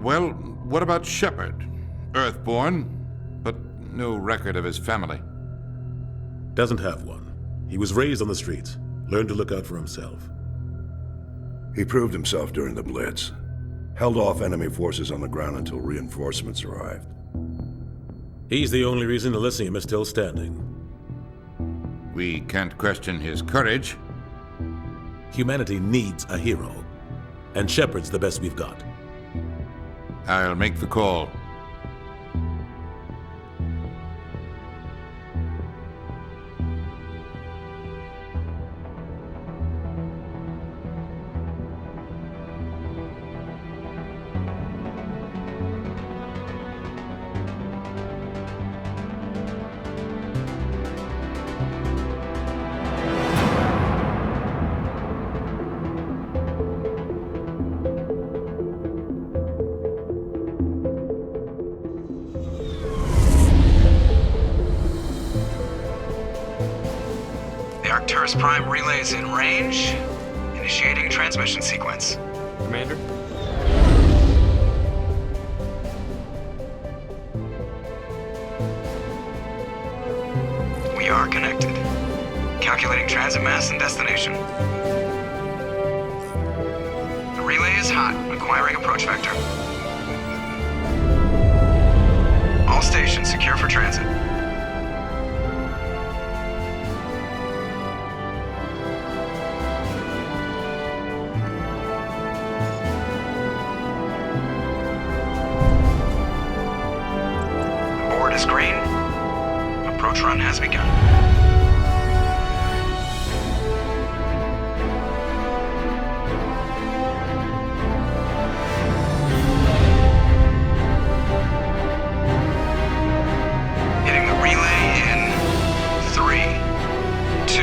Well, what about Shepard? Earthborn, but no record of his family. Doesn't have one. He was raised on the streets, learned to look out for himself. He proved himself during the Blitz. Held off enemy forces on the ground until reinforcements arrived. He's the only reason Elysium is still standing. We can't question his courage. Humanity needs a hero, and Shepard's the best we've got. I'll make the call. Prime relays in range. Initiating transmission sequence. Commander? We are connected. Calculating transit mass and destination. The relay is hot, acquiring approach vector. All stations secure for transit. Green. Approach run has begun. Hitting the relay in 3, 2,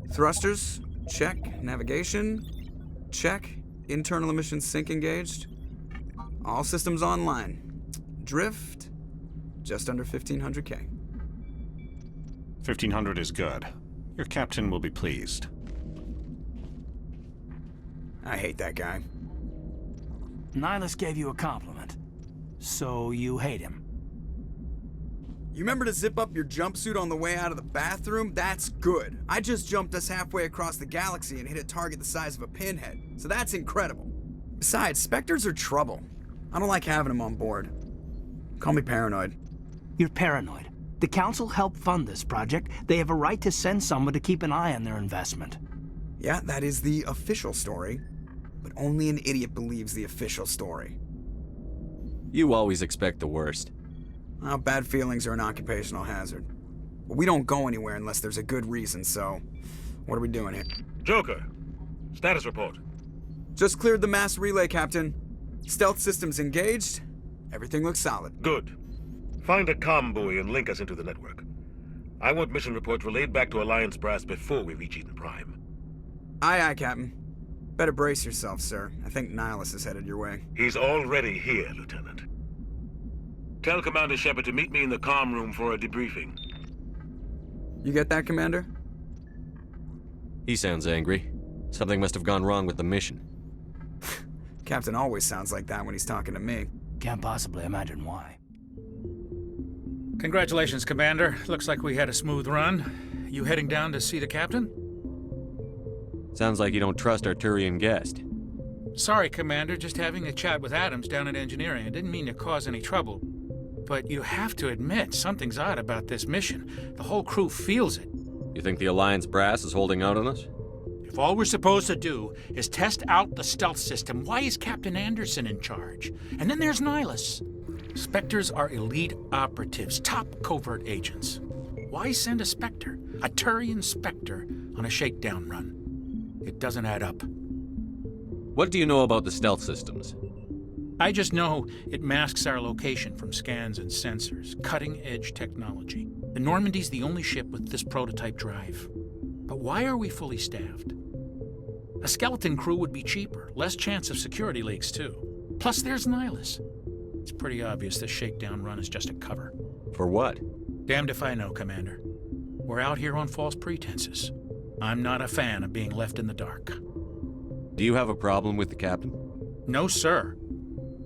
1. Thrusters? Check. Navigation? Check. Internal emissions sync engaged. All systems online. Drift? Just under 1,500K. 1,500 is good. Your captain will be pleased. I hate that guy. Nihilus gave you a compliment. So you hate him. You remember to zip up your jumpsuit on the way out of the bathroom? That's good. I just jumped us halfway across the galaxy and hit a target the size of a pinhead, so that's incredible. Besides, Spectres are trouble. I don't like having them on board. Call me paranoid. You're paranoid. The Council helped fund this project. They have a right to send someone to keep an eye on their investment. Yeah, that is the official story. But only an idiot believes the official story. You always expect the worst. Well, bad feelings are an occupational hazard. But we don't go anywhere unless there's a good reason, so what are we doing here? Joker, status report. Just cleared the mass relay, Captain. Stealth systems engaged. Everything looks solid. Good. Find a comm buoy and link us into the network. I want mission reports relayed back to Alliance Brass before we reach Eden Prime. Aye, aye, Captain. Better brace yourself, sir. I think Nihilus is headed your way. He's already here, Lieutenant. Tell Commander Shepard to meet me in the comm room for a debriefing. You get that, Commander? He sounds angry. Something must have gone wrong with the mission. Captain always sounds like that when he's talking to me. Can't possibly imagine why. Congratulations, Commander. Looks like we had a smooth run. You heading down to see the captain? Sounds like you don't trust our Turian guest. Sorry, Commander. Just having a chat with Adams down at engineering. I didn't mean to cause any trouble. But you have to admit, something's odd about this mission. The whole crew feels it. You think the Alliance brass is holding out on us? If all we're supposed to do is test out the stealth system, why is Captain Anderson in charge? And then there's Nihilus. Spectres are elite operatives, top covert agents. Why send a Spectre, a Turian Spectre, on a shakedown run? It doesn't add up. What do you know about the stealth systems? I just know it masks our location from scans and sensors. Cutting-edge technology. The Normandy's the only ship with this prototype drive. But why are we fully staffed? A skeleton crew would be cheaper, less chance of security leaks too. Plus there's Nihilus. It's pretty obvious this shakedown run is just a cover. For what? Damned if I know, Commander. We're out here on false pretenses. I'm not a fan of being left in the dark. Do you have a problem with the captain? No, sir.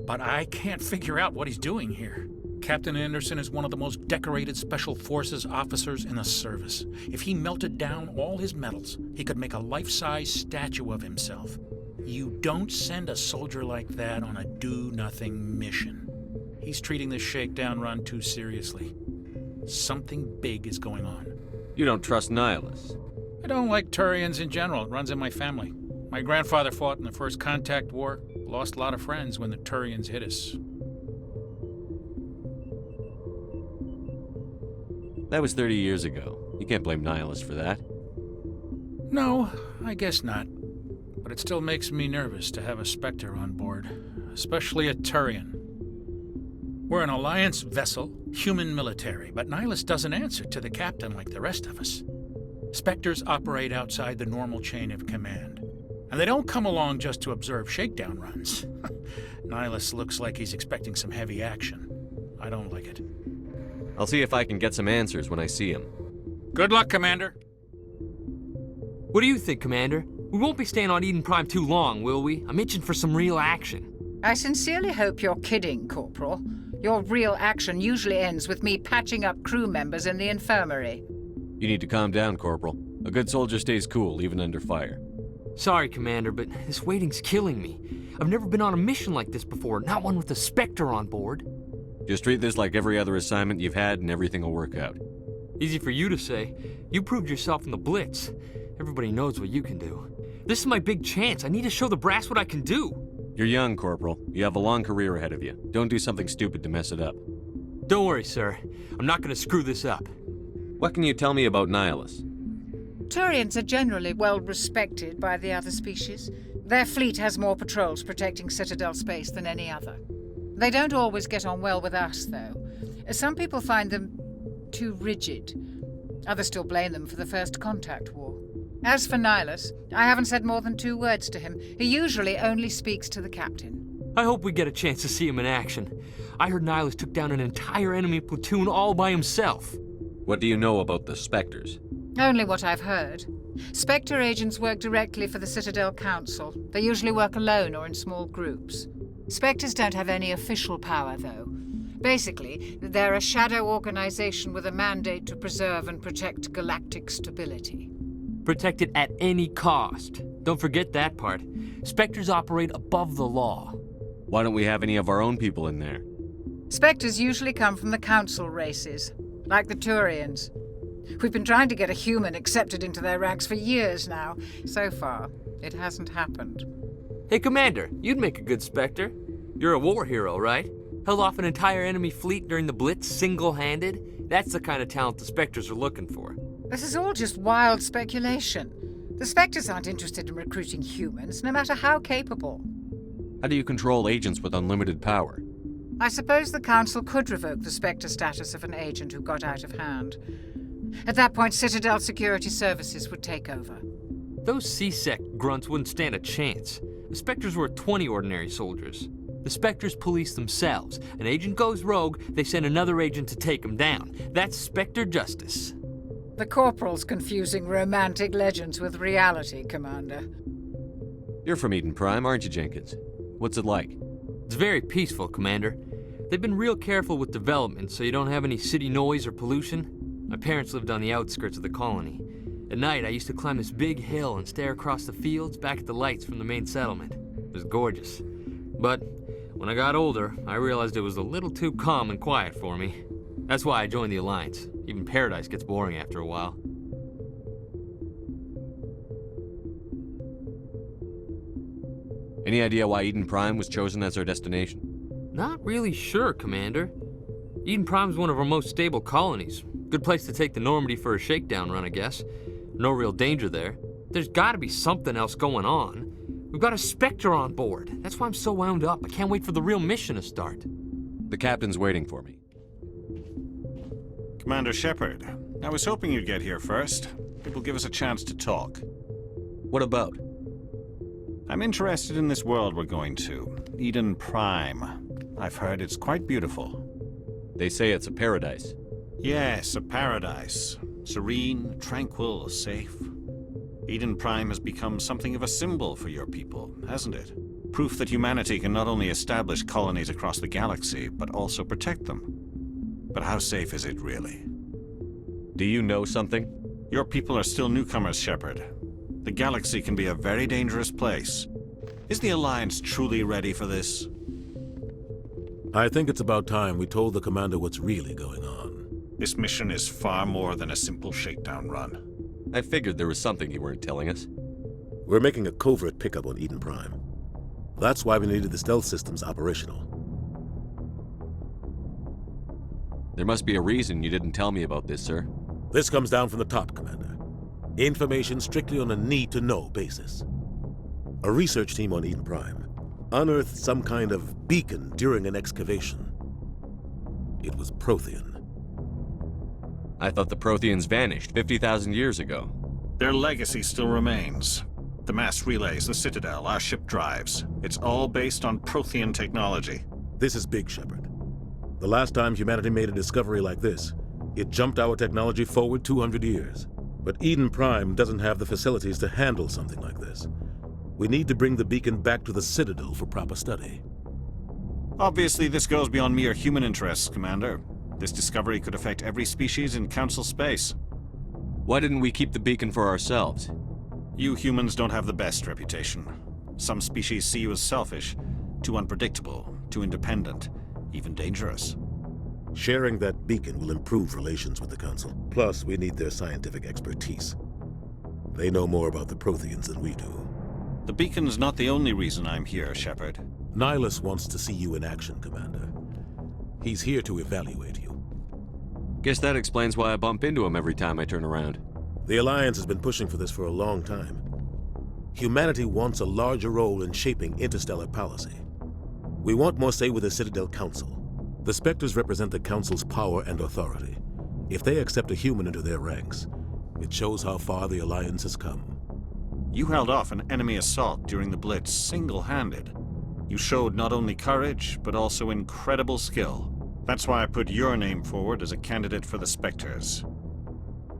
But I can't figure out what he's doing here. Captain Anderson is one of the most decorated Special Forces officers in the service. If he melted down all his medals, he could make a life-size statue of himself. You don't send a soldier like that on a do-nothing mission. He's treating this shakedown run too seriously. Something big is going on. You don't trust Nihilus? I don't like Turians in general. It runs in my family. My grandfather fought in the First Contact War, lost a lot of friends when the Turians hit us. That was 30 years ago. You can't blame Nihilus for that. No, I guess not. But it still makes me nervous to have a Spectre on board, especially a Turian. We're an Alliance vessel, human military, but Nihilus doesn't answer to the captain like the rest of us. Spectres operate outside the normal chain of command. And they don't come along just to observe shakedown runs. Nihilus looks like he's expecting some heavy action. I don't like it. I'll see if I can get some answers when I see him. Good luck, Commander. What do you think, Commander? We won't be staying on Eden Prime too long, will we? I'm itching for some real action. I sincerely hope you're kidding, Corporal. Your real action usually ends with me patching up crew members in the infirmary. You need to calm down, Corporal. A good soldier stays cool, even under fire. Sorry, Commander, but this waiting's killing me. I've never been on a mission like this before, not one with a Spectre on board. Just treat this like every other assignment you've had and everything will work out. Easy for you to say. You proved yourself in the Blitz. Everybody knows what you can do. This is my big chance. I need to show the brass what I can do. You're young, Corporal. You have a long career ahead of you. Don't do something stupid to mess it up. Don't worry, sir. I'm not gonna screw this up. What can you tell me about Nihilus? Turians are generally well respected by the other species. Their fleet has more patrols protecting Citadel space than any other. They don't always get on well with us, though. Some people find them too rigid. Others still blame them for the First Contact War. As for Nihilus, I haven't said more than 2 words to him. He usually only speaks to the captain. I hope we get a chance to see him in action. I heard Nihilus took down an entire enemy platoon all by himself. What do you know about the Spectres? Only what I've heard. Spectre agents work directly for the Citadel Council. They usually work alone or in small groups. Spectres don't have any official power, though. Basically, they're a shadow organization with a mandate to preserve and protect galactic stability. Protect it at any cost. Don't forget that part. Spectres operate above the law. Why don't we have any of our own people in there? Spectres usually come from the Council races, like the Turians. We've been trying to get a human accepted into their ranks for years now. So far, it hasn't happened. Hey, Commander, you'd make a good Spectre. You're a war hero, right? Held off an entire enemy fleet during the Blitz single-handed? That's the kind of talent the Spectres are looking for. This is all just wild speculation. The Spectres aren't interested in recruiting humans, no matter how capable. How do you control agents with unlimited power? I suppose the Council could revoke the Spectre status of an agent who got out of hand. At that point, Citadel Security Services would take over. Those C-Sec grunts wouldn't stand a chance. The Spectres were 20 ordinary soldiers. The Spectres police themselves. An agent goes rogue, they send another agent to take him down. That's Spectre justice. The Corporal's confusing romantic legends with reality, Commander. You're from Eden Prime, aren't you, Jenkins? What's it like? It's very peaceful, Commander. They've been real careful with development so you don't have any city noise or pollution. My parents lived on the outskirts of the colony. At night, I used to climb this big hill and stare across the fields back at the lights from the main settlement. It was gorgeous. But when I got older, I realized it was a little too calm and quiet for me. That's why I joined the Alliance. Even Paradise gets boring after a while. Any idea why Eden Prime was chosen as our destination? Not really sure, Commander. Eden Prime's one of our most stable colonies. Good place to take the Normandy for a shakedown run, I guess. No real danger there. There's gotta be something else going on. We've got a Spectre on board. That's why I'm so wound up. I can't wait for the real mission to start. The captain's waiting for me. Commander Shepard, I was hoping you'd get here first. It will give us a chance to talk. What about? I'm interested in this world we're going to, Eden Prime. I've heard it's quite beautiful. They say it's a paradise. Yes, a paradise. Serene, tranquil, safe. Eden Prime has become something of a symbol for your people, hasn't it? Proof that humanity can not only establish colonies across the galaxy, but also protect them. But how safe is it really? Do you know something? Your people are still newcomers, Shepard. The galaxy can be a very dangerous place. Is the Alliance truly ready for this? I think it's about time we told the Commander what's really going on. This mission is far more than a simple shakedown run. I figured there was something you weren't telling us. We're making a covert pickup on Eden Prime. That's why we needed the stealth systems operational. There must be a reason you didn't tell me about this, sir. This comes down from the top, Commander. Information strictly on a need-to-know basis. A research team on Eden Prime unearthed some kind of beacon during an excavation. It was Prothean. I thought the Protheans vanished 50,000 years ago. Their legacy still remains. The mass relays, the Citadel, our ship drives. It's all based on Prothean technology. This is big, Shepard. The last time humanity made a discovery like this, it jumped our technology forward 200 years. But Eden Prime doesn't have the facilities to handle something like this. We need to bring the beacon back to the Citadel for proper study. Obviously, this goes beyond mere human interests, Commander. This discovery could affect every species in Council space. Why didn't we keep the beacon for ourselves? You humans don't have the best reputation. Some species see you as selfish, too unpredictable, too independent, even dangerous. Sharing that beacon will improve relations with the Council. Plus, we need their scientific expertise. They know more about the Protheans than we do. The beacon's not the only reason I'm here, Shepard. Nihilus wants to see you in action, Commander. He's here to evaluate you. Guess that explains why I bump into him every time I turn around. The Alliance has been pushing for this for a long time. Humanity wants a larger role in shaping interstellar policy. We want more say with the Citadel Council. The Spectres represent the Council's power and authority. If they accept a human into their ranks, it shows how far the Alliance has come. You held off an enemy assault during the Blitz single-handed. You showed not only courage, but also incredible skill. That's why I put your name forward as a candidate for the Spectres.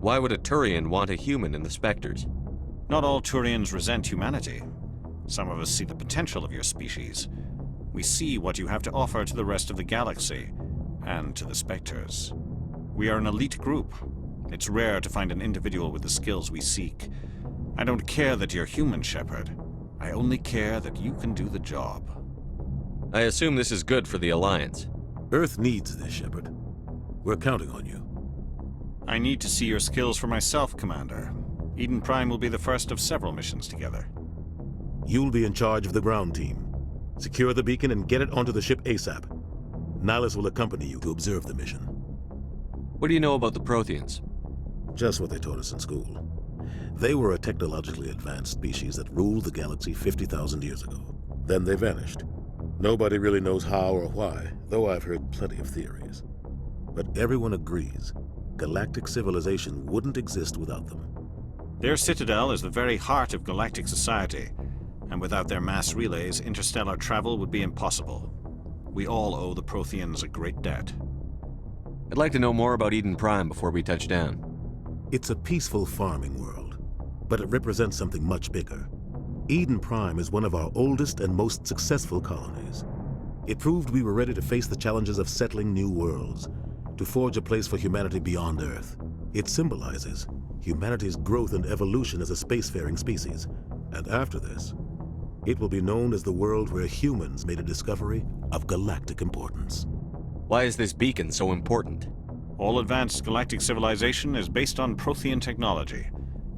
Why would a Turian want a human in the Spectres? Not all Turians resent humanity. Some of us see the potential of your species. We see what you have to offer to the rest of the galaxy, and to the Spectres. We are an elite group. It's rare to find an individual with the skills we seek. I don't care that you're human, Shepard. I only care that you can do the job. I assume this is good for the Alliance. Earth needs this, Shepard. We're counting on you. I need to see your skills for myself, Commander. Eden Prime will be the first of several missions together. You'll be in charge of the ground team. Secure the beacon and get it onto the ship ASAP. Nihilus will accompany you to observe the mission. What do you know about the Protheans? Just what they taught us in school. They were a technologically advanced species that ruled the galaxy 50,000 years ago. Then they vanished. Nobody really knows how or why, though I've heard plenty of theories. But everyone agrees, galactic civilization wouldn't exist without them. Their Citadel is the very heart of galactic society, and without their mass relays, interstellar travel would be impossible. We all owe the Protheans a great debt. I'd like to know more about Eden Prime before we touch down. It's a peaceful farming world, but it represents something much bigger. Eden Prime is one of our oldest and most successful colonies. It proved we were ready to face the challenges of settling new worlds, to forge a place for humanity beyond Earth. It symbolizes humanity's growth and evolution as a spacefaring species. And after this, it will be known as the world where humans made a discovery of galactic importance. Why is this beacon so important? All advanced galactic civilization is based on Prothean technology,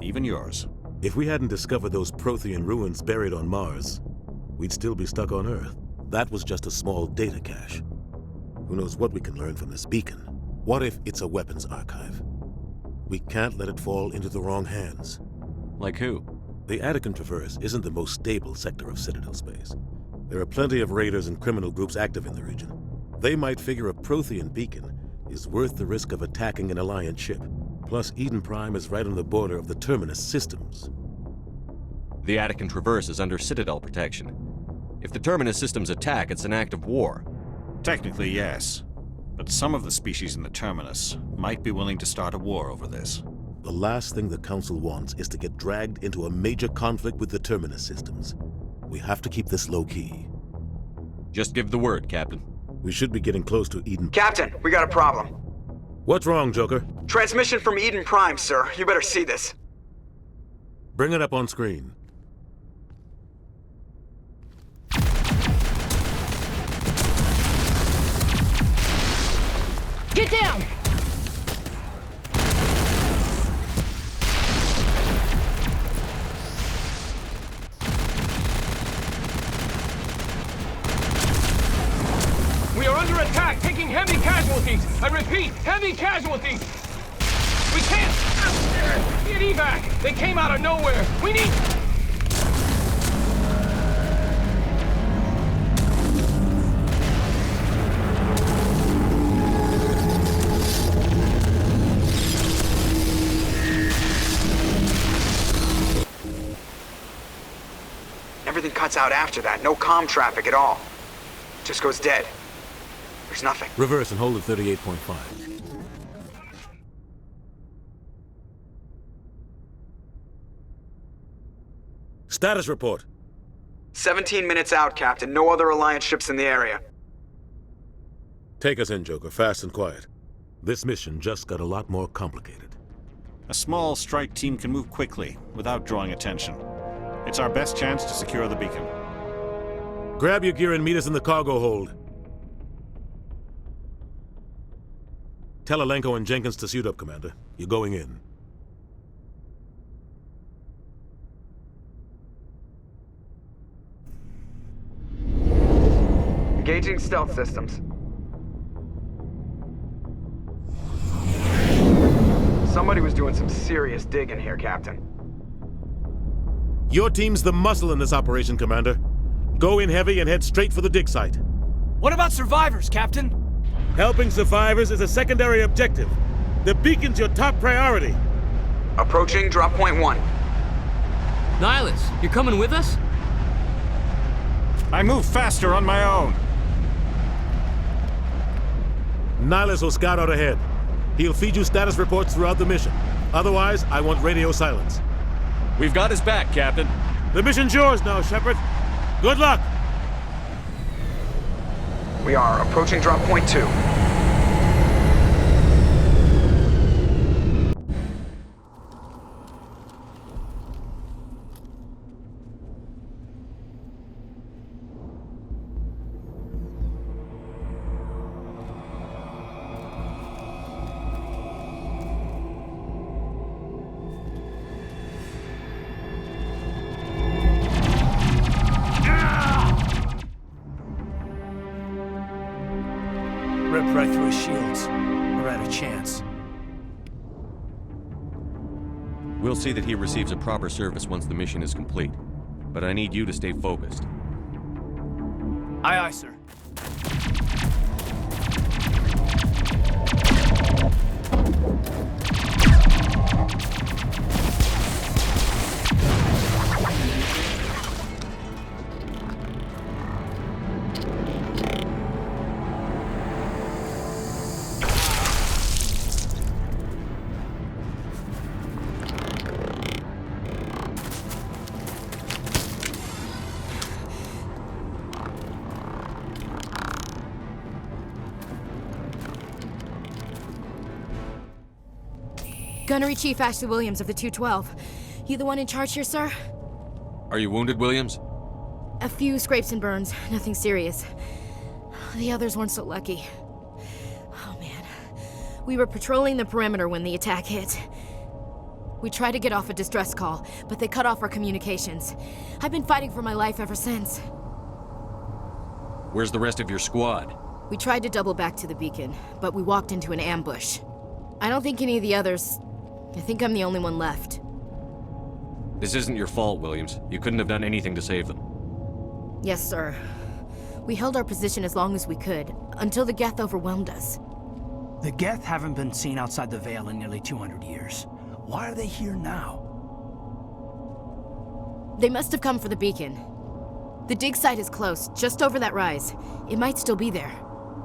even yours. If we hadn't discovered those Prothean ruins buried on Mars, we'd still be stuck on Earth. That was just a small data cache. Who knows what we can learn from this beacon? What if it's a weapons archive? We can't let it fall into the wrong hands. Like who? The Attican Traverse isn't the most stable sector of Citadel space. There are plenty of raiders and criminal groups active in the region. They might figure a Prothean beacon is worth the risk of attacking an Alliance ship. Plus, Eden Prime is right on the border of the Terminus systems. The Attican Traverse is under Citadel protection. If the Terminus systems attack, it's an act of war. Technically, yes. But some of the species in the Terminus might be willing to start a war over this. last thing the Council wants is to get dragged into a major conflict with the Terminus systems. We have to keep this low-key. Just give the word, Captain. We should be getting close to Eden. Captain, we got a problem. What's wrong, Joker? Transmission from Eden Prime, sir. You better see this. Bring it up on screen. Get down! We are under attack, taking heavy casualties. I repeat, heavy casualties. We can't get evac. They came out of nowhere. We need... Everything cuts out after that. No comm traffic at all. Just goes dead. There's nothing. Reverse and hold at 38.5. Status report. 17 minutes out, Captain. No other Alliance ships in the area. Take us in, Joker, fast and quiet. This mission just got a lot more complicated. A small strike team can move quickly, without drawing attention. It's our best chance to secure the beacon. Grab your gear and meet us in the cargo hold. Tell Alenko and Jenkins to suit up, Commander. You're going in. Engaging stealth systems. Somebody was doing some serious digging here, Captain. Your team's the muscle in this operation, Commander. Go in heavy and head straight for the dig site. What about survivors, Captain? Helping survivors is a secondary objective. The beacon's your top priority. Approaching drop point 1. Nihilus, you're coming with us? I move faster on my own. Nihilus will scout out ahead. He'll feed you status reports throughout the mission. Otherwise, I want radio silence. We've got his back, Captain. The mission's yours now, Shepard. Good luck! We are approaching drop point 2. Rip right through his shields. We're out of chance. We'll see that he receives a proper service once the mission is complete. But I need you to stay focused. Aye, aye, sir. Gunnery Chief Ashley Williams of the 212. You the one in charge here, sir? Are you wounded, Williams? A few scrapes and burns, nothing serious. The others weren't so lucky. Oh man. We were patrolling the perimeter when the attack hit. We tried to get off a distress call, but they cut off our communications. I've been fighting for my life ever since. Where's the rest of your squad? We tried to double back to the beacon, but we walked into an ambush. I don't think any of the others... I think I'm the only one left. This isn't your fault, Williams. You couldn't have done anything to save them. Yes, sir. We held our position as long as we could, until the Geth overwhelmed us. The Geth haven't been seen outside the Veil in nearly 200 years. Why are they here now? They must have come for the beacon. The dig site is close, just over that rise. It might still be there.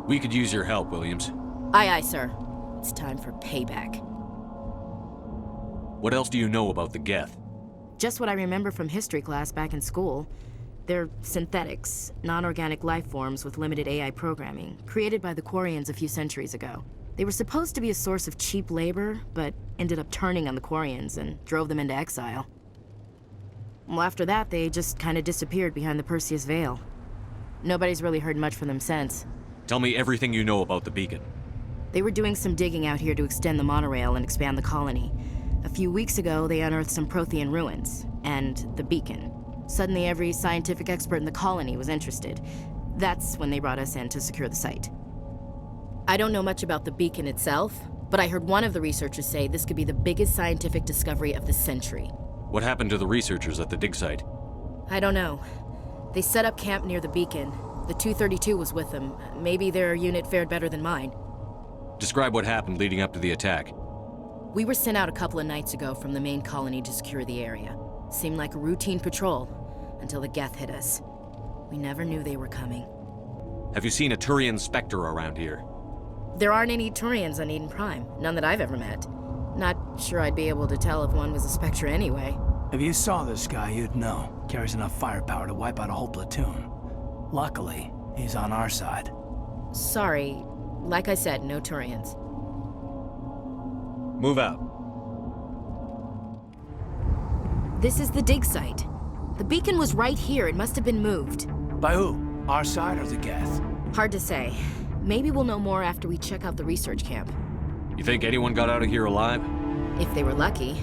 We could use your help, Williams. Aye, aye, sir. It's time for payback. What else do you know about the Geth? Just what I remember from history class back in school. They're synthetics, non-organic life forms with limited AI programming, created by the Quarians a few centuries ago. They were supposed to be a source of cheap labor, but ended up turning on the Quarians and drove them into exile. Well, after that, they just kind of disappeared behind the Perseus Veil. Nobody's really heard much from them since. Tell me everything you know about the beacon. They were doing some digging out here to extend the monorail and expand the colony. A few weeks ago, they unearthed some Prothean ruins, and the beacon. Suddenly, every scientific expert in the colony was interested. That's when they brought us in to secure the site. I don't know much about the beacon itself, but I heard one of the researchers say this could be the biggest scientific discovery of the century. What happened to the researchers at the dig site? I don't know. They set up camp near the beacon. The 232 was with them. Maybe their unit fared better than mine. Describe what happened leading up to the attack. We were sent out a couple of nights ago from the main colony to secure the area. Seemed like a routine patrol, until the Geth hit us. We never knew they were coming. Have you seen a Turian Spectre around here? There aren't any Turians on Eden Prime. None that I've ever met. Not sure I'd be able to tell if one was a Spectre anyway. If you saw this guy, you'd know. Carries enough firepower to wipe out a whole platoon. Luckily, he's on our side. Sorry. Like I said, no Turians. Move out. This is the dig site. The beacon was right here. It must have been moved. By who? Our side or the Geth? Hard to say. Maybe we'll know more after we check out the research camp. You think anyone got out of here alive? If they were lucky.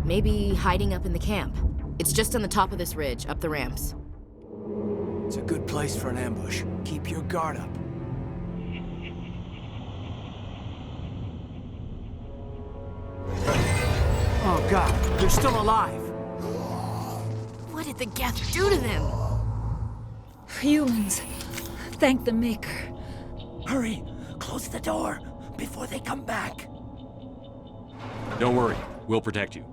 Maybe hiding up in the camp. It's just on the top of this ridge, up the ramps. It's a good place for an ambush. Keep your guard up. Oh god, they're still alive! What did the Geth do to them? Humans. Thank the Maker. Hurry! Close the door before they come back. Don't worry, we'll protect you.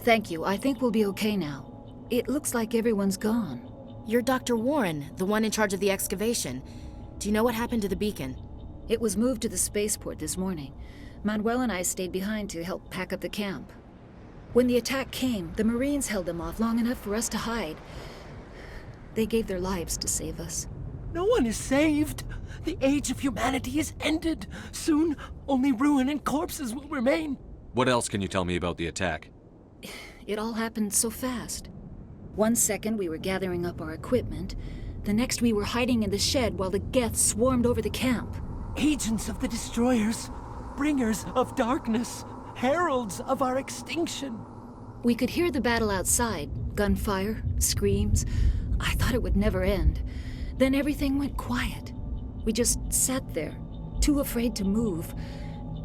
Thank you. I think we'll be okay now. It looks like everyone's gone. You're Dr. Warren, the one in charge of the excavation. Do you know what happened to the beacon? It was moved to the spaceport this morning. Manuel and I stayed behind to help pack up the camp. When the attack came, the Marines held them off long enough for us to hide. They gave their lives to save us. No one is saved. The age of humanity is ended. Soon, only ruin and corpses will remain. What else can you tell me about the attack? It all happened so fast. 1 second we were gathering up our equipment. The next we were hiding in the shed while the Geth swarmed over the camp. Agents of the Destroyers. Bringers of darkness. Heralds of our extinction. We could hear the battle outside. Gunfire, screams. I thought it would never end. Then everything went quiet. We just sat there, too afraid to move,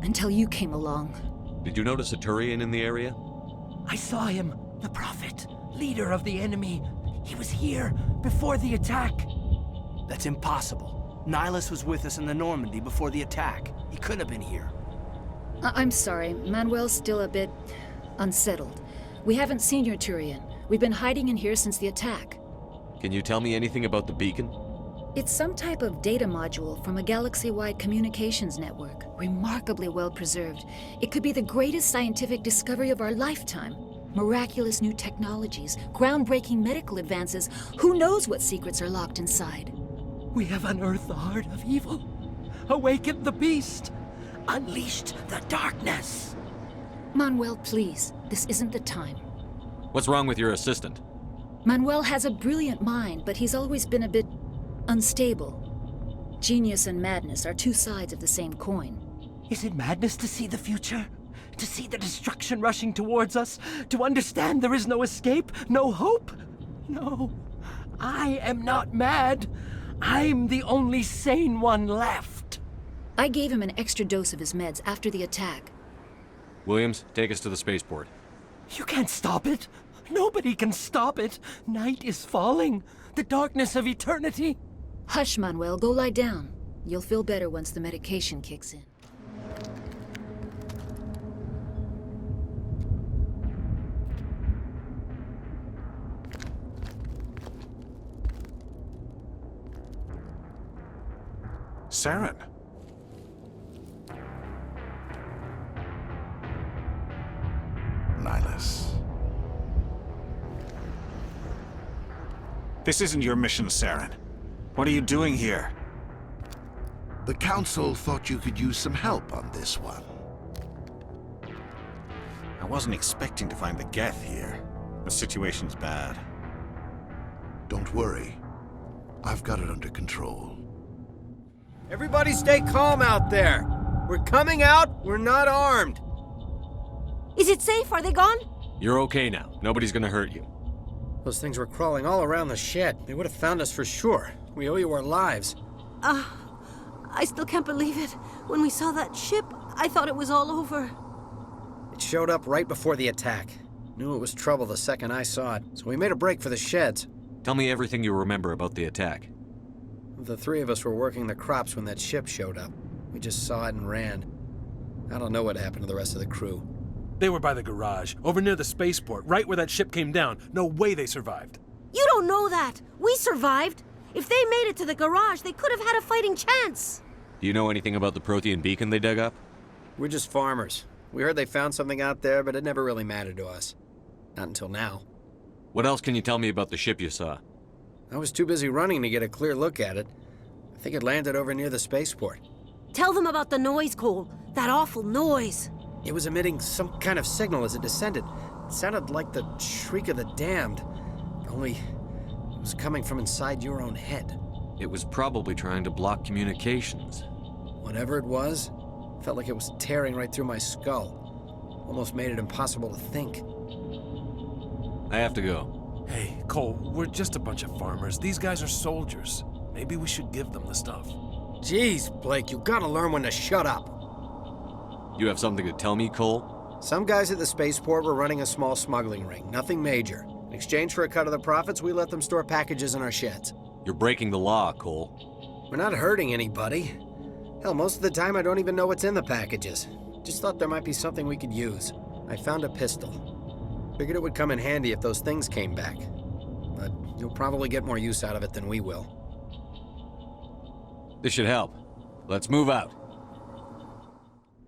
until you came along. Did you notice a Turian in the area? I saw him, the Prophet, leader of the enemy. He was here before the attack. That's impossible. Nihilus was with us in the Normandy before the attack. He couldn't have been here. I'm sorry. Manuel's still a bit unsettled. We haven't seen your Turian. We've been hiding in here since the attack. Can you tell me anything about the beacon? It's some type of data module from a galaxy-wide communications network. Remarkably well preserved. It could be the greatest scientific discovery of our lifetime. Miraculous new technologies, groundbreaking medical advances. Who knows what secrets are locked inside? We have unearthed the heart of evil, awakened the beast, unleashed the darkness. Manuel, please. This isn't the time. What's wrong with your assistant? Manuel has a brilliant mind, but he's always been a bit unstable. Genius and madness are two sides of the same coin. Is it madness to see the future? To see the destruction rushing towards us? To understand there is no escape? No hope? No. I am not mad. I'm the only sane one left. I gave him an extra dose of his meds after the attack. Williams, take us to the spaceport. You can't stop it. Nobody can stop it. Night is falling. The darkness of eternity. Hush, Manuel. Go lie down. You'll feel better once the medication kicks in. Saren. This isn't your mission, Saren. What are you doing here? The Council thought you could use some help on this one. I wasn't expecting to find the Geth here. The situation's bad. Don't worry. I've got it under control. Everybody stay calm out there. We're coming out. We're not armed. Is it safe? Are they gone? You're okay now. Nobody's gonna hurt you. Those things were crawling all around the shed. They would have found us for sure. We owe you our lives. I still can't believe it. When we saw that ship, I thought it was all over. It showed up right before the attack. Knew it was trouble the second I saw it, so we made a break for the sheds. Tell me everything you remember about the attack. The three of us were working the crops when that ship showed up. We just saw it and ran. I don't know what happened to the rest of the crew. They were by the garage, over near the spaceport, right where that ship came down. No way they survived. You don't know that. We survived. If they made it to the garage, they could have had a fighting chance. Do you know anything about the Prothean beacon they dug up? We're just farmers. We heard they found something out there, but it never really mattered to us. Not until now. What else can you tell me about the ship you saw? I was too busy running to get a clear look at it. I think it landed over near the spaceport. Tell them about the noise, Cole. That awful noise. It was emitting some kind of signal as it descended. It sounded like the shriek of the damned. Only it was coming from inside your own head. It was probably trying to block communications. Whatever it was, felt like it was tearing right through my skull. Almost made it impossible to think. I have to go. Hey, Cole, we're just a bunch of farmers. These guys are soldiers. Maybe we should give them the stuff. Jeez, Blake, you gotta learn when to shut up. You have something to tell me, Cole? Some guys at the spaceport were running a small smuggling ring, nothing major. In exchange for a cut of the profits, we let them store packages in our sheds. You're breaking the law, Cole. We're not hurting anybody. Hell, most of the time I don't even know what's in the packages. Just thought there might be something we could use. I found a pistol. Figured it would come in handy if those things came back. But you'll probably get more use out of it than we will. This should help. Let's move out.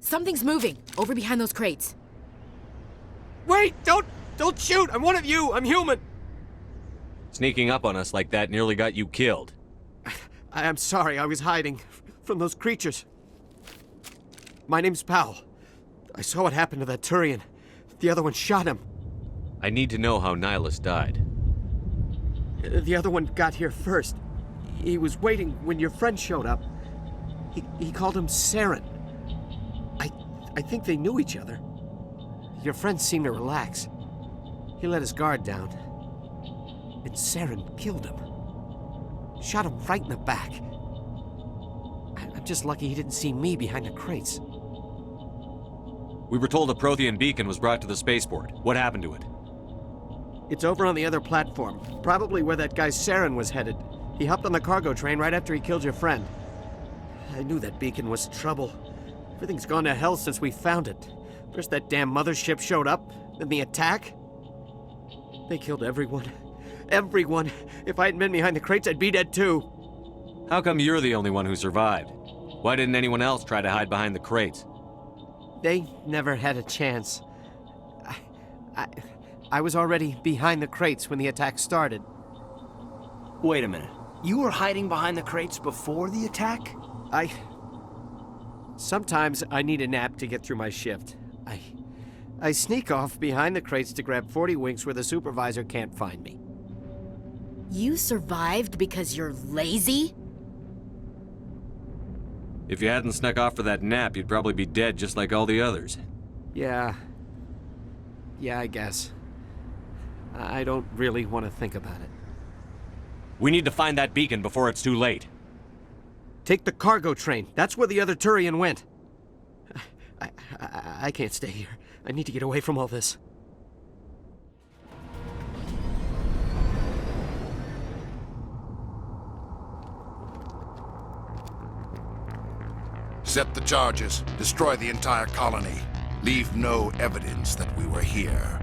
Something's moving, over behind those crates. Wait! Don't shoot! I'm one of you! I'm human! Sneaking up on us like that nearly got you killed. I'm sorry, I was hiding from those creatures. My name's Powell. I saw what happened to that Turian. The other one shot him. I need to know how Nihilus died. The other one got here first. He was waiting when your friend showed up. He called him Saren. I think they knew each other. Your friend seemed to relax. He let his guard down. And Saren killed him. Shot him right in the back. I'm just lucky he didn't see me behind the crates. We were told a Prothean beacon was brought to the spaceport. What happened to it? It's over on the other platform. Probably where that guy Saren was headed. He hopped on the cargo train right after he killed your friend. I knew that beacon was trouble. Everything's gone to hell since we found it. First that damn mothership showed up, then the attack. They killed everyone. Everyone. If I hadn't been behind the crates, I'd be dead too. How come you're the only one who survived? Why didn't anyone else try to hide behind the crates? They never had a chance. I was already behind the crates when the attack started. Wait a minute. You were hiding behind the crates before the attack? Sometimes I need a nap to get through my shift. I sneak off behind the crates to grab 40 winks where the supervisor can't find me. You survived because you're lazy? If you hadn't snuck off for that nap, you'd probably be dead just like all the others. Yeah, I guess. I don't really want to think about it. We need to find that beacon before it's too late. Take the cargo train. That's where the other Turian went. I can't stay here. I need to get away from all this. Set the charges. Destroy the entire colony. Leave no evidence that we were here.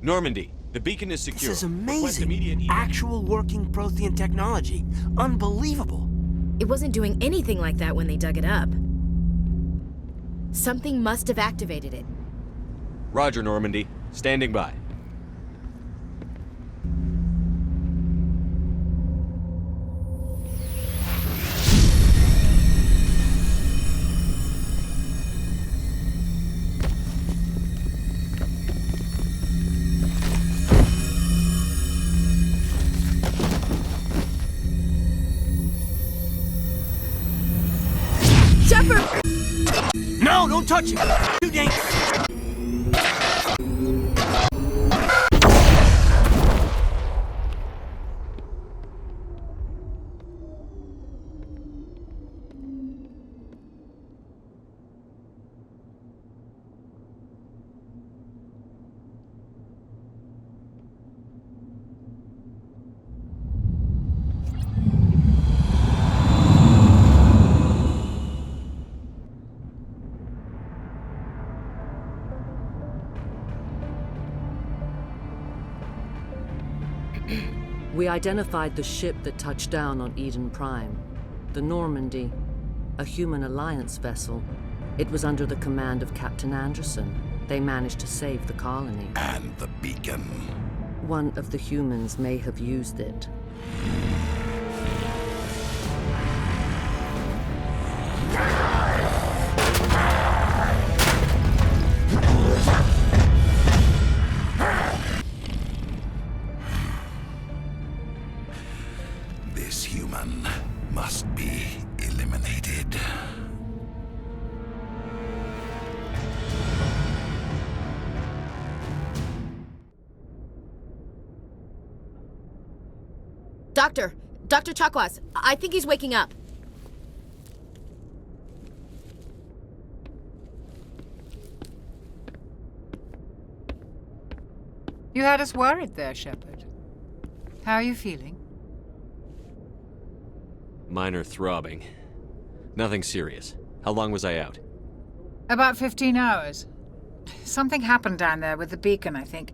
Normandy, the beacon is secure. This is Request amazing. immediate Actual working Prothean technology. Unbelievable. It wasn't doing anything like that when they dug it up. Something must have activated it. Roger, Normandy. Standing by. Shepard! No, don't touch it! Too dangerous! We identified the ship that touched down on Eden Prime. The Normandy, a human alliance vessel. It was under the command of Captain Anderson. They managed to save the colony. And the beacon. One of the humans may have used it. This human must be eliminated. Dr. Chakwas, I think he's waking up. You had us worried there, Shepard. How are you feeling? Minor throbbing. Nothing serious. How long was I out? About 15 hours. Something happened down there with the beacon, I think.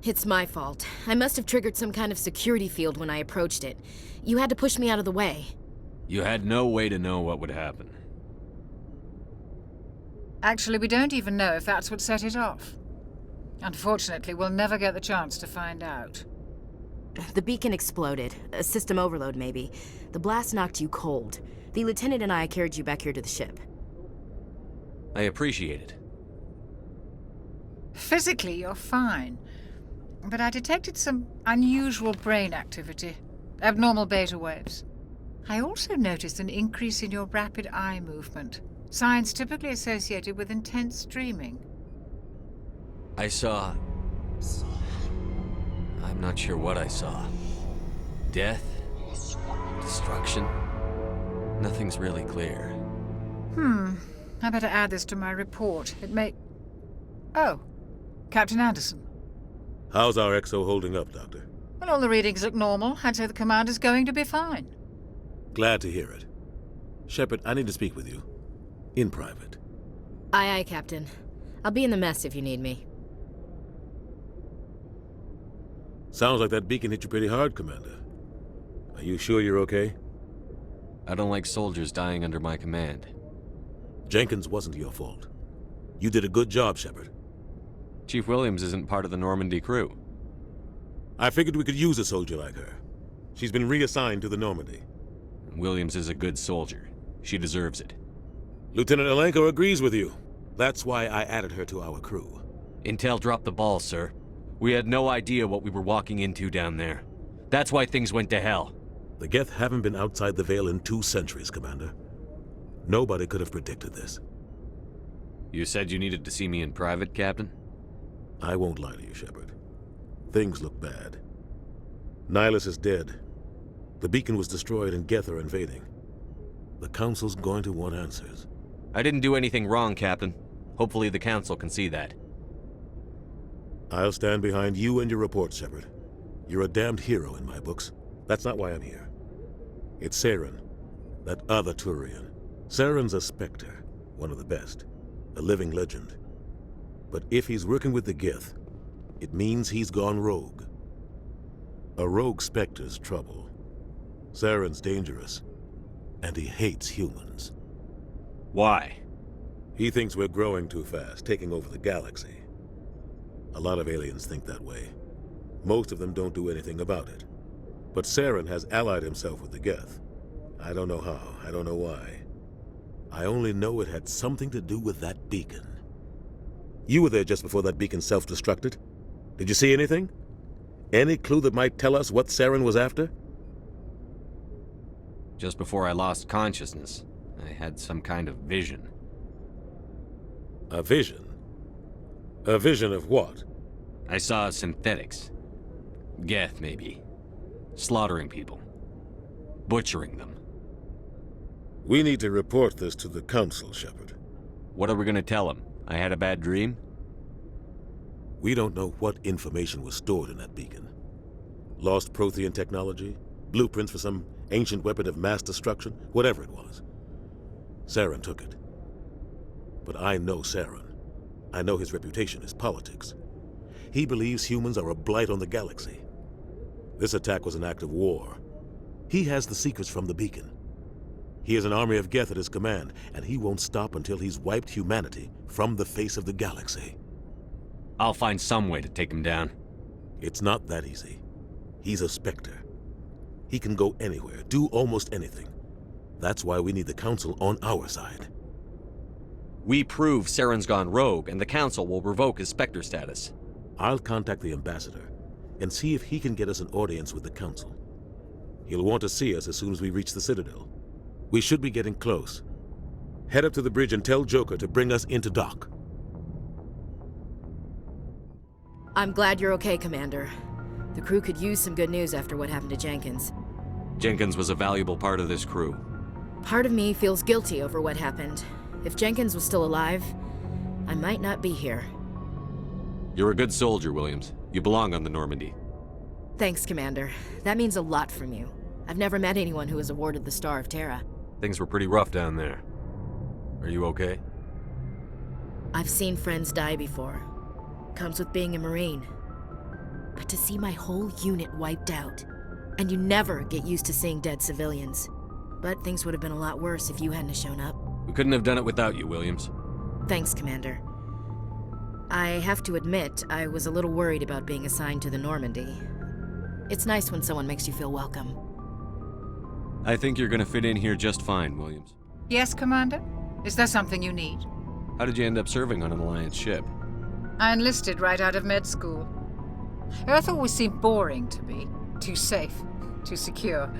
It's my fault. I must have triggered some kind of security field when I approached it. You had to push me out of the way. You had no way to know what would happen. Actually, we don't even know if that's what set it off. Unfortunately, we'll never get the chance to find out. The beacon exploded. A system overload, maybe. The blast knocked you cold. The lieutenant and I carried you back here to the ship. I appreciate it. Physically, you're fine. But I detected some unusual brain activity. Abnormal beta waves. I also noticed an increase in your rapid eye movement. Signs typically associated with intense dreaming. I saw... I'm not sure what I saw. Death? Destruction? Nothing's really clear. I better add this to my report. It may... Oh, Captain Anderson. How's our XO holding up, Doctor? Well, all the readings look normal. I'd say the commander's going to be fine. Glad to hear it. Shepard, I need to speak with you. In private. Aye, Captain. I'll be in the mess if you need me. Sounds like that beacon hit you pretty hard, Commander. Are you sure you're okay? I don't like soldiers dying under my command. Jenkins wasn't your fault. You did a good job, Shepard. Chief Williams isn't part of the Normandy crew. I figured we could use a soldier like her. She's been reassigned to the Normandy. Williams is a good soldier. She deserves it. Lieutenant Alenko agrees with you. That's why I added her to our crew. Intel dropped the ball, sir. We had no idea what we were walking into down there. That's why things went to hell. The Geth haven't been outside the Veil in 2 centuries, Commander. Nobody could have predicted this. You said you needed to see me in private, Captain? I won't lie to you, Shepard. Things look bad. Nihilus is dead. The beacon was destroyed and Geth are invading. The Council's going to want answers. I didn't do anything wrong, Captain. Hopefully the Council can see that. I'll stand behind you and your report, Shepard. You're a damned hero in my books. That's not why I'm here. It's Saren, that other Turian. Saren's a Spectre, one of the best. A living legend. But if he's working with the Geth, It means he's gone rogue. A rogue Spectre's trouble. Saren's dangerous, and he hates humans. Why? He thinks we're growing too fast, taking over the galaxy. A lot of aliens think that way. Most of them don't do anything about it. But Saren has allied himself with the Geth. I don't know how, I don't know why. I only know it had something to do with that beacon. You were there just before that beacon self-destructed. Did you see anything? Any clue that might tell us what Saren was after? Just before I lost consciousness, I had some kind of vision. A vision? A vision of what? I saw synthetics. Geth, maybe. Slaughtering people. Butchering them. We need to report this to the Council, Shepard. What are we gonna tell them? I had a bad dream? We don't know what information was stored in that beacon. Lost Prothean technology? Blueprints for some ancient weapon of mass destruction? Whatever it was. Saren took it. But I know Saren. I know his reputation is politics. He believes humans are a blight on the galaxy. This attack was an act of war. He has the secrets from the beacon. He has an army of Geth at his command, and he won't stop until he's wiped humanity from the face of the galaxy. I'll find some way to take him down. It's not that easy. He's a Spectre. He can go anywhere, do almost anything. That's why we need the Council on our side. We prove Saren's gone rogue, and the Council will revoke his Spectre status. I'll contact the Ambassador and see if he can get us an audience with the Council. He'll want to see us as soon as we reach the Citadel. We should be getting close. Head up to the bridge and tell Joker to bring us into dock. I'm glad you're okay, Commander. The crew could use some good news after what happened to Jenkins. Jenkins was a valuable part of this crew. Part of me feels guilty over what happened. If Jenkins was still alive, I might not be here. You're a good soldier, Williams. You belong on the Normandy. Thanks, Commander. That means a lot from you. I've never met anyone who was awarded the Star of Terra. Things were pretty rough down there. Are you okay? I've seen friends die before. Comes with being a Marine. But to see my whole unit wiped out, and you never get used to seeing dead civilians. But things would have been a lot worse if you hadn't shown up. We couldn't have done it without you, Williams. Thanks, Commander. I have to admit, I was a little worried about being assigned to the Normandy. It's nice when someone makes you feel welcome. I think you're gonna fit in here just fine, Williams. Yes, Commander? Is there something you need? How did you end up serving on an Alliance ship? I enlisted right out of med school. Earth always seemed boring to me. Too safe, too secure.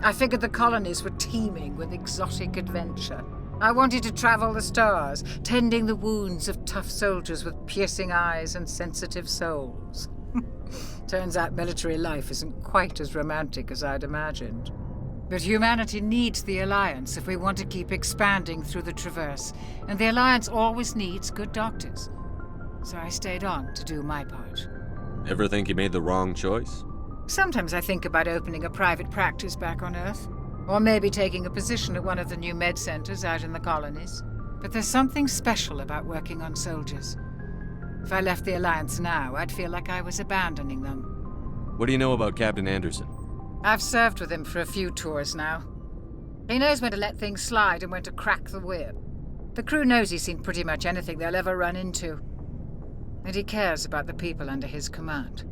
I figured the colonies were teeming with exotic adventure. I wanted to travel the stars, tending the wounds of tough soldiers with piercing eyes and sensitive souls. Turns out military life isn't quite as romantic as I'd imagined. But humanity needs the Alliance if we want to keep expanding through the Traverse, and the Alliance always needs good doctors. So I stayed on to do my part. Ever think you made the wrong choice? Sometimes I think about opening a private practice back on Earth, or maybe taking a position at one of the new med centers out in the colonies. But there's something special about working on soldiers. If I left the Alliance now, I'd feel like I was abandoning them. What do you know about Captain Anderson? I've served with him for a few tours now. He knows when to let things slide and when to crack the whip. The crew knows he's seen pretty much anything they'll ever run into. And he cares about the people under his command.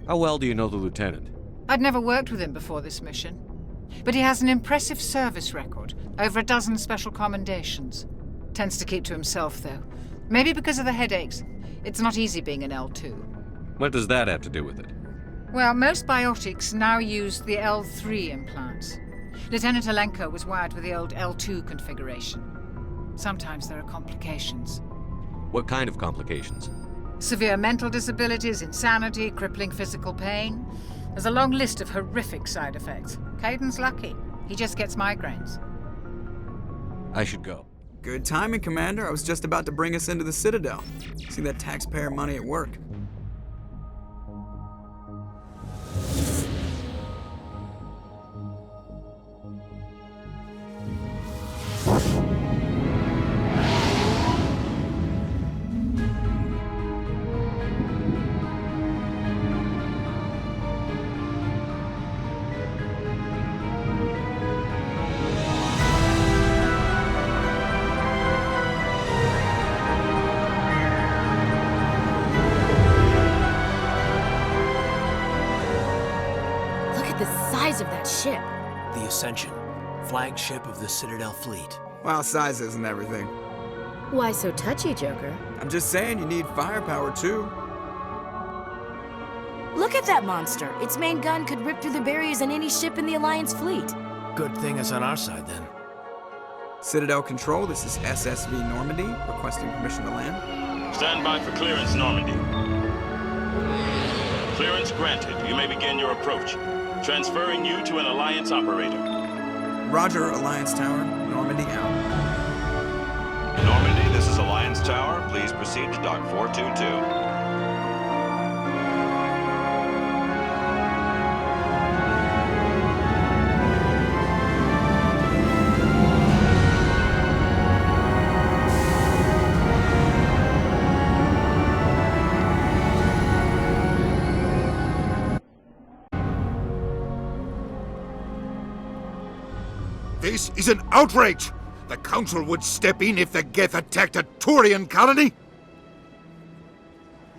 How well do you know the Lieutenant? I'd never worked with him before this mission. But he has an impressive service record, over a dozen special commendations. Tends to keep to himself, though. Maybe because of the headaches. It's not easy being an L2. What does that have to do with it? Well, most biotics now use the L3 implants. Lieutenant Alenko was wired with the old L2 configuration. Sometimes there are complications. What kind of complications? Severe mental disabilities, insanity, crippling physical pain. There's a long list of horrific side effects. Caden's lucky. He just gets migraines. I should go. Good timing, Commander. I was just about to bring us into the Citadel. See that taxpayer money at work. size of that ship? The Ascension, flagship of the Citadel fleet. Well, size isn't everything. Why so touchy, Joker? I'm just saying you need firepower too. Look at that monster. Its main gun could rip through the barriers in any ship in the Alliance fleet. Good thing it's on our side, then. Citadel Control, this is SSV Normandy, requesting permission to land. Stand by for clearance, Normandy. Clearance granted. You may begin your approach. Transferring you to an Alliance operator. Roger, Alliance Tower. Normandy out. Normandy, this is Alliance Tower. Please proceed to Dock 422. This is an outrage! The Council would step in if the Geth attacked a Turian colony?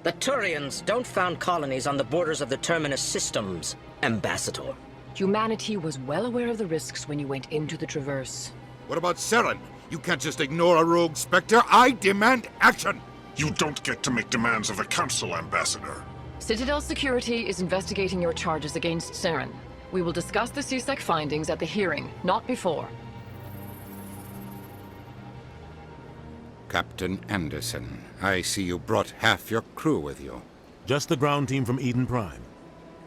The Turians don't found colonies on the borders of the Terminus systems, Ambassador. Humanity was well aware of the risks when you went into the Traverse. What about Saren? You can't just ignore a rogue Spectre. I demand action! You don't get to make demands of the Council, Ambassador. Citadel Security is investigating your charges against Saren. We will discuss the CSEC findings at the hearing, not before. Captain Anderson, I see you brought half your crew with you. Just the ground team from Eden Prime,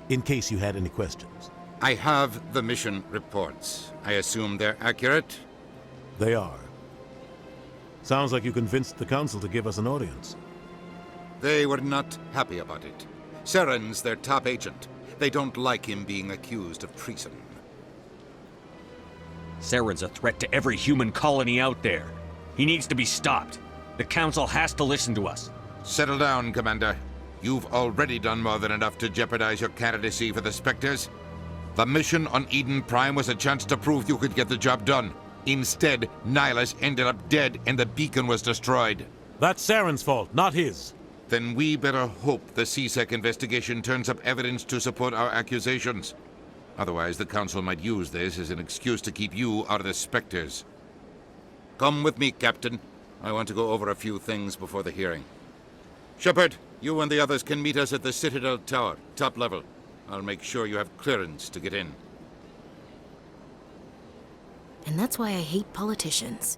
in case you had any questions. I have the mission reports. I assume they're accurate? They are. Sounds like you convinced the Council to give us an audience. They were not happy about it. Saren's their top agent. They don't like him being accused of treason. Saren's a threat to every human colony out there. He needs to be stopped. The Council has to listen to us. Settle down, Commander. You've already done more than enough to jeopardize your candidacy for the Spectres. The mission on Eden Prime was a chance to prove you could get the job done. Instead, Nihilus ended up dead and the beacon was destroyed. That's Saren's fault, not his. Then we better hope the CSEC investigation turns up evidence to support our accusations. Otherwise, the Council might use this as an excuse to keep you out of the Spectres. Come with me, Captain. I want to go over a few things before the hearing. Shepard, you and the others can meet us at the Citadel Tower, top level. I'll make sure you have clearance to get in. And that's why I hate politicians.